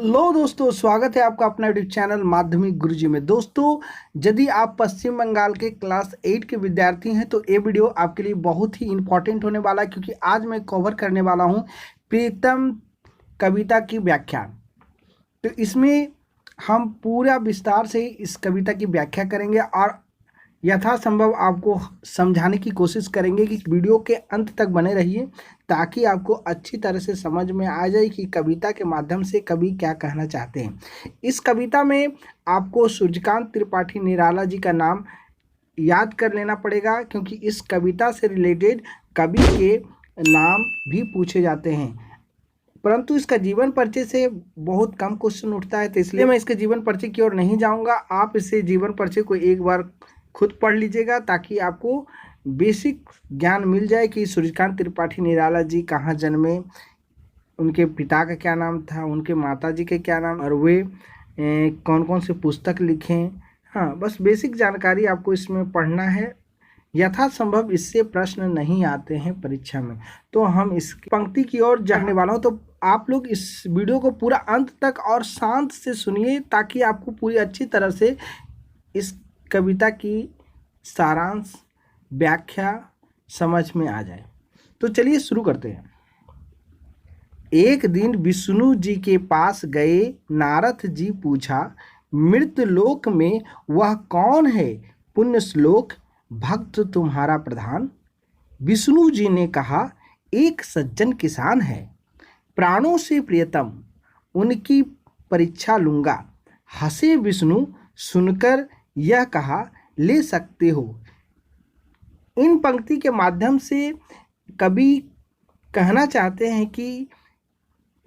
लो दोस्तों, स्वागत है आपका अपना यूट्यूब चैनल माध्यमिक गुरुजी में। दोस्तों, यदि आप पश्चिम बंगाल के क्लास 8 के विद्यार्थी हैं तो ये वीडियो आपके लिए बहुत ही इम्पोर्टेंट होने वाला है, क्योंकि आज मैं कवर करने वाला हूं प्रीतम कविता की व्याख्या। तो इसमें हम पूरा विस्तार से इस कविता की व्याख्या करेंगे और यथासंभव आपको समझाने की कोशिश करेंगे कि वीडियो के अंत तक बने रहिए, ताकि आपको अच्छी तरह से समझ में आ जाए कि कविता के माध्यम से कवि क्या कहना चाहते हैं। इस कविता में आपको सूर्यकांत त्रिपाठी निराला जी का नाम याद कर लेना पड़ेगा, क्योंकि इस कविता से रिलेटेड कवि के नाम भी पूछे जाते हैं, परंतु इसका जीवन परिचय से बहुत कम क्वेश्चन उठता है, तो इसलिए मैं इसके जीवन परिचय की ओर नहीं जाऊंगा। आप इसे जीवन परिचय को एक बार खुद पढ़ लीजिएगा, ताकि आपको बेसिक ज्ञान मिल जाए कि सूर्यकांत त्रिपाठी निराला जी कहाँ जन्मे, उनके पिता का क्या नाम था, उनके माता जी के क्या नाम, और वे कौन कौन से पुस्तक लिखे। हाँ, बस बेसिक जानकारी आपको इसमें पढ़ना है। यथासंभव इससे प्रश्न नहीं आते हैं परीक्षा में। तो हम इस पंक्ति की ओर जाने वाला हूँ, तो आप लोग इस वीडियो को पूरा अंत तक और शांत से सुनिए, ताकि आपको पूरी अच्छी तरह से इस कविता की सारांश व्याख्या समझ में आ जाए। तो चलिए शुरू करते हैं। एक दिन विष्णु जी के पास गए नारद जी, पूछा मृतलोक में वह कौन है पुण्य श्लोक भक्त तुम्हारा प्रधान। विष्णु जी ने कहा एक सज्जन किसान है, प्राणों से प्रियतम, उनकी परीक्षा लूंगा। हंसे विष्णु, सुनकर यह कहा ले सकते हो। इन पंक्ति के माध्यम से कवि कहना चाहते हैं कि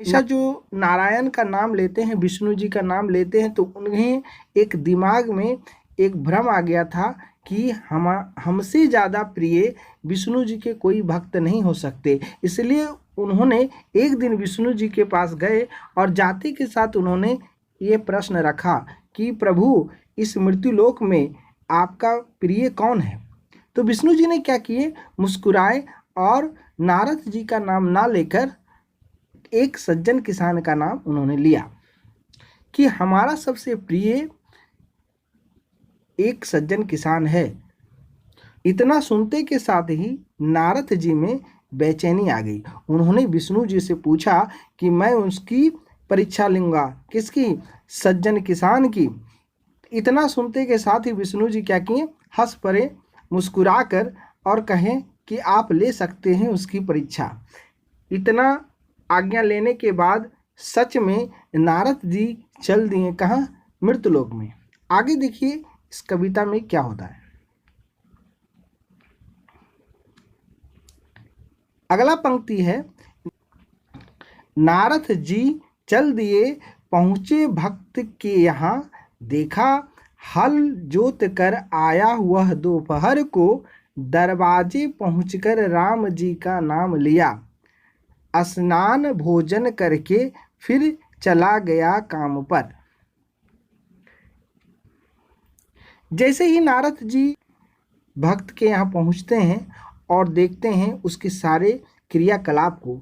हमेशा जो नारायण का नाम लेते हैं, विष्णु जी का नाम लेते हैं, तो उन्हें एक दिमाग में एक भ्रम आ गया था कि हमसे ज़्यादा प्रिय विष्णु जी के कोई भक्त नहीं हो सकते। इसलिए उन्होंने एक दिन विष्णु जी के पास गए और जाति के साथ उन्होंने ये प्रश्न रखा कि प्रभु, इस मृत्युलोक में आपका प्रिय कौन है। तो विष्णु जी ने क्या किए, मुस्कुराए और नारद जी का नाम ना लेकर एक सज्जन किसान का नाम उन्होंने लिया कि हमारा सबसे प्रिय एक सज्जन किसान है। इतना सुनते के साथ ही नारद जी में बेचैनी आ गई। उन्होंने विष्णु जी से पूछा कि मैं उसकी परीक्षा लूंगा, किसकी, सज्जन किसान की। इतना सुनते के साथ ही विष्णु जी क्या किए, हंस पड़े मुस्कुराकर और कहें कि आप ले सकते हैं उसकी परीक्षा। इतना आज्ञा लेने के बाद सच में नारद जी चल दिए कहाँ, मृतलोक में। आगे देखिए इस कविता में क्या होता है। अगला पंक्ति है, नारद जी चल दिए पहुँचे भक्त के यहाँ, देखा हल जोत कर आया वह दोपहर को, दरवाजे पहुँचकर राम जी का नाम लिया, स्नान भोजन करके फिर चला गया काम पर। जैसे ही नारद जी भक्त के यहाँ पहुँचते हैं और देखते हैं उसके सारे क्रियाकलाप को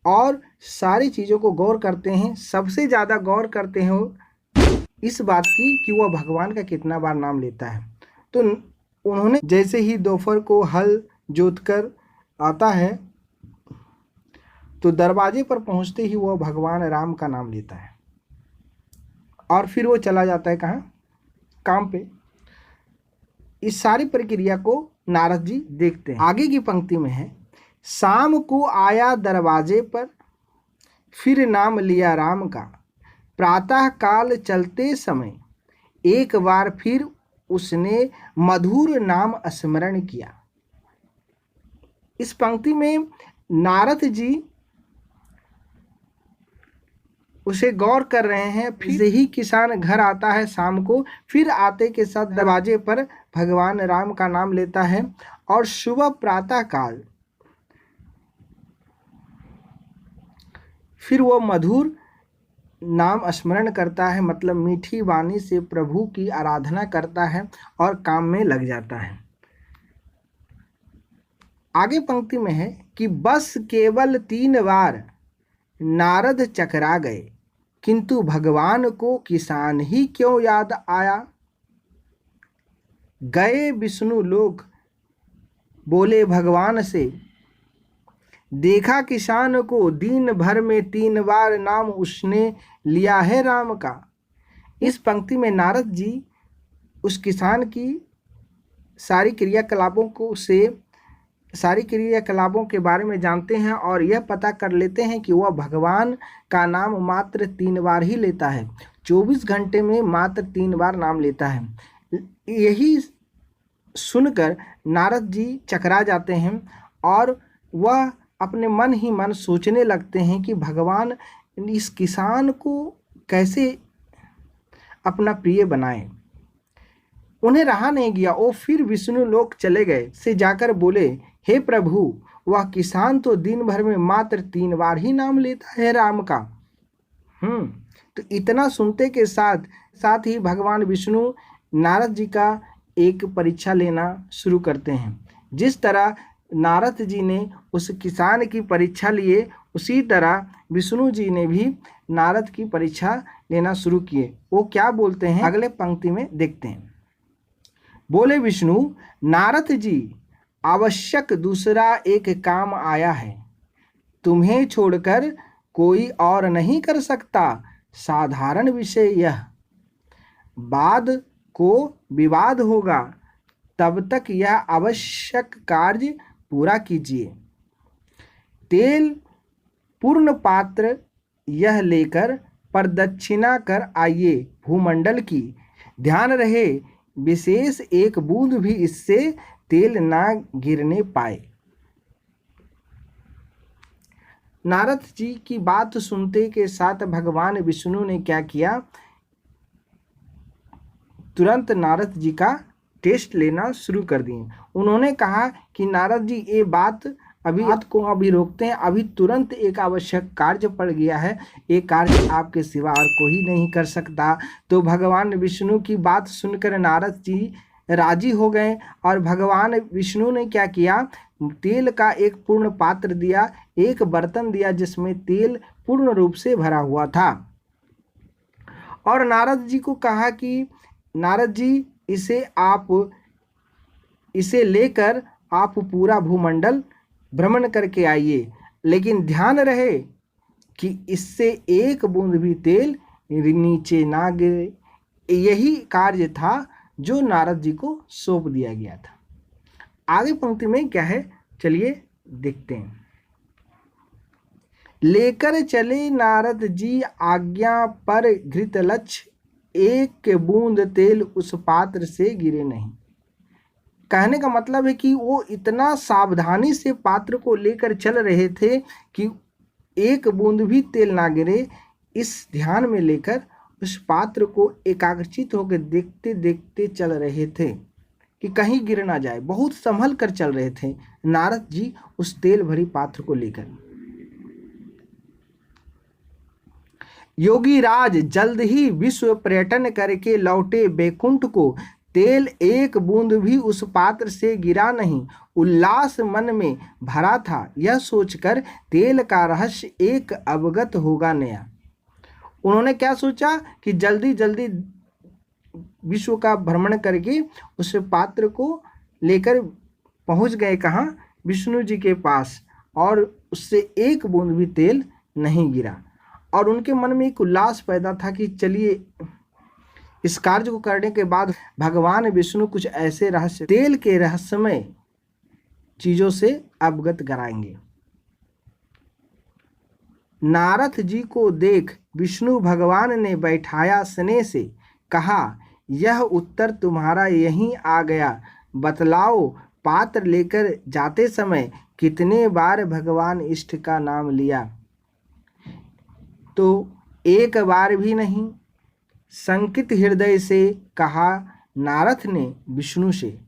और सारी चीज़ों को गौर करते हैं, सबसे ज़्यादा गौर करते हैं इस बात की कि वह भगवान का कितना बार नाम लेता है। तो उन्होंने जैसे ही दोपहर को हल जोतकर आता है, तो दरवाजे पर पहुंचते ही वह भगवान राम का नाम लेता है और फिर वो चला जाता है कहाँ, काम पे। इस सारी प्रक्रिया को नारद जी देखते हैं। आगे की पंक्ति में है, शाम को आया दरवाजे पर, फिर नाम लिया राम का, प्रातः काल चलते समय एक बार फिर उसने मधुर नाम स्मरण किया। इस पंक्ति में नारद जी उसे गौर कर रहे हैं। फिर से ही किसान घर आता है शाम को, फिर आते के साथ दरवाजे पर भगवान राम का नाम लेता है और सुबह प्रातः काल फिर वो मधुर नाम स्मरण करता है, मतलब मीठी वाणी से प्रभु की आराधना करता है और काम में लग जाता है। आगे पंक्ति में है कि बस केवल 3 बार नारद चकरा गए, किंतु भगवान को किसान ही क्यों याद आया। गए विष्णु लोक बोले भगवान से, देखा किसान को दिन भर में 3 बार नाम उसने लिया है राम का। इस पंक्ति में नारद जी उस किसान की सारी क्रियाकलापों के बारे में जानते हैं और यह पता कर लेते हैं कि वह भगवान का नाम मात्र 3 बार ही लेता है। 24 घंटे में मात्र 3 बार नाम लेता है। यही सुनकर नारद जी चकरा जाते हैं और वह अपने मन ही मन सोचने लगते हैं कि भगवान इस किसान को कैसे अपना प्रिय बनाए। उन्हें रहा नहीं गया, वो फिर विष्णु लोक चले गए से जाकर बोले, हे प्रभु, वह किसान तो दिन भर में मात्र 3 बार ही नाम लेता है राम का। तो इतना सुनते के साथ साथ ही भगवान विष्णु नारद जी का एक परीक्षा लेना शुरू करते हैं। जिस तरह नारद जी ने उस किसान की परीक्षा लिए, उसी तरह विष्णु जी ने भी नारद की परीक्षा लेना शुरू किए। वो क्या बोलते हैं अगले पंक्ति में देखते हैं। बोले विष्णु, नारद जी, आवश्यक दूसरा एक काम आया है, तुम्हें छोड़कर कोई और नहीं कर सकता। साधारण विषय यह, बाद को विवाद होगा, तब तक यह आवश्यक कार्य पूरा कीजिए। तेल पूर्ण पात्र यह लेकर प्रदक्षिणा कर आइए भूमंडल की। ध्यान रहे विशेष एक बूंद भी इससे तेल ना गिरने पाए। नारद जी की बात सुनते के साथ भगवान विष्णु ने क्या किया, तुरंत नारद जी का टेस्ट लेना शुरू कर दिए। उन्होंने कहा कि नारद जी, ये बात अभी रोकते हैं, अभी तुरंत एक आवश्यक कार्य पड़ गया है, ये कार्य आपके सिवा और कोई नहीं कर सकता। तो भगवान विष्णु की बात सुनकर नारद जी राजी हो गए और भगवान विष्णु ने क्या किया, तेल का एक पूर्ण पात्र दिया, एक बर्तन दिया जिसमें तेल पूर्ण रूप से भरा हुआ था और नारद जी को कहा कि नारद जी, इसे लेकर आप पूरा भूमंडल भ्रमण करके आइए, लेकिन ध्यान रहे कि इससे एक बूंद भी तेल नीचे ना गिरे। यही कार्य था जो नारद जी को सौंप दिया गया था। आगे पंक्ति में क्या है, चलिए देखते हैं। लेकर चले नारद जी आज्ञा पर घृतलक्ष्य, एक बूंद तेल उस पात्र से गिरे नहीं। कहने का मतलब है कि वो इतना सावधानी से पात्र को लेकर चल रहे थे कि एक बूंद भी तेल ना गिरे। इस ध्यान में लेकर उस पात्र को एकाग्रचित होकर देखते देखते चल रहे थे कि कहीं गिर ना जाए। बहुत संभल कर चल रहे थे नारद जी उस तेल भरी पात्र को लेकर। योगी राज जल्द ही विश्व पर्यटन करके लौटे बैकुंठ को, तेल एक बूंद भी उस पात्र से गिरा नहीं। उल्लास मन में भरा था, यह सोचकर तेल का रहस्य एक अवगत होगा नया। उन्होंने क्या सोचा कि जल्दी जल्दी विश्व का भ्रमण करके उस पात्र को लेकर पहुंच गए कहाँ, विष्णु जी के पास, और उससे एक बूंद भी तेल नहीं गिरा। और उनके मन में एक उल्लास पैदा था कि चलिए इस कार्य को करने के बाद भगवान विष्णु कुछ ऐसे रहस्य, तेल के रहस्यमय चीजों से अवगत कराएंगे। नारद जी को देख विष्णु भगवान ने बैठाया स्नेह से, कहा, यह उत्तर तुम्हारा यहीं आ गया। बतलाओ, पात्र लेकर जाते समय कितने बार भगवान इष्ट का नाम लिया। तो एक बार भी नहीं, संकित हृदय से कहा नारद ने विष्णु से।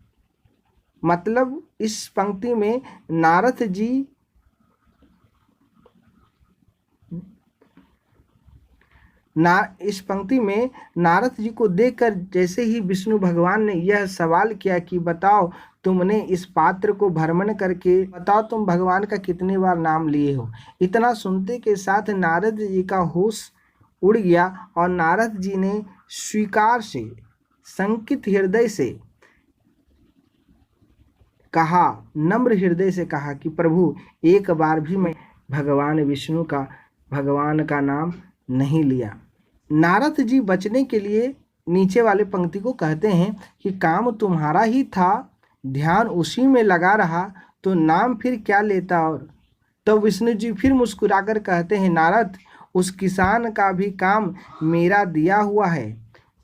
मतलब इस पंक्ति में नारद जी नारद जी को देखकर जैसे ही विष्णु भगवान ने यह सवाल किया कि बताओ, तुमने इस पात्र को भ्रमण करके बताओ तुम भगवान का कितने बार नाम लिए हो। इतना सुनते के साथ नारद जी का होश उड़ गया और नारद जी ने स्वीकार से संकित हृदय से कहा, नम्र हृदय से कहा कि प्रभु एक बार भी मैं भगवान का नाम नहीं लिया। नारद जी बचने के लिए नीचे वाले पंक्ति को कहते हैं कि काम तुम्हारा ही था, ध्यान उसी में लगा रहा, तो नाम फिर क्या लेता। और तो विष्णु जी फिर मुस्कुराकर कहते हैं, नारद उस किसान का भी काम मेरा दिया हुआ है,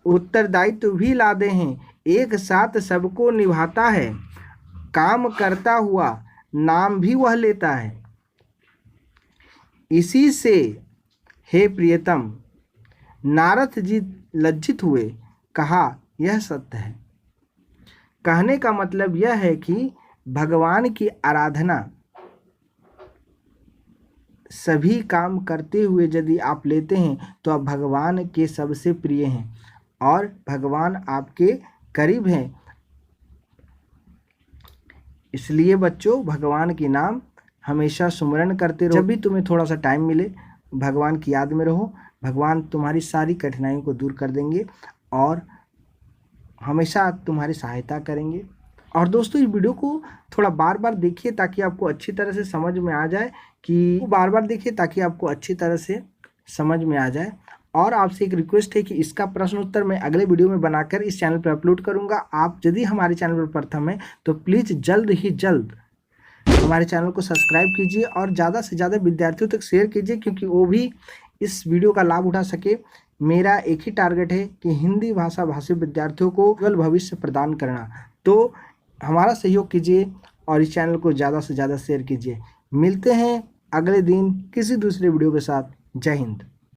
उत्तरदायित्व भी लादे हैं, एक साथ सबको निभाता है, काम करता हुआ नाम भी वह लेता है। इसी से हे प्रियतम, नारद जी लज्जित हुए, कहा यह सत्य है। कहने का मतलब यह है कि भगवान की आराधना सभी काम करते हुए यदि आप लेते हैं तो आप भगवान के सबसे प्रिय हैं और भगवान आपके करीब हैं। इसलिए बच्चों, भगवान के नाम हमेशा सुमिरन करते रहो। जब भी तुम्हें थोड़ा सा टाइम मिले भगवान की याद में रहो, भगवान तुम्हारी सारी कठिनाइयों को दूर कर देंगे और हमेशा तुम्हारी सहायता करेंगे। और दोस्तों, इस वीडियो को थोड़ा बार बार देखिए ताकि आपको अच्छी तरह से समझ में आ जाए और आपसे एक रिक्वेस्ट है कि इसका प्रश्न उत्तर मैं अगले वीडियो में बनाकर इस चैनल पर अपलोड करूंगा। आप यदि हमारे चैनल पर प्रथम है तो प्लीज़ जल्द ही जल्द हमारे चैनल को सब्सक्राइब कीजिए और ज़्यादा से ज़्यादा विद्यार्थियों तक शेयर कीजिए, क्योंकि वो भी इस वीडियो का लाभ उठा सके। मेरा एक ही टारगेट है कि हिंदी भाषा भाषी विद्यार्थियों को उज्जवल भविष्य प्रदान करना। तो हमारा सहयोग कीजिए और इस चैनल को ज़्यादा से ज़्यादा शेयर कीजिए। मिलते हैं अगले दिन किसी दूसरे वीडियो के साथ। जय हिंद।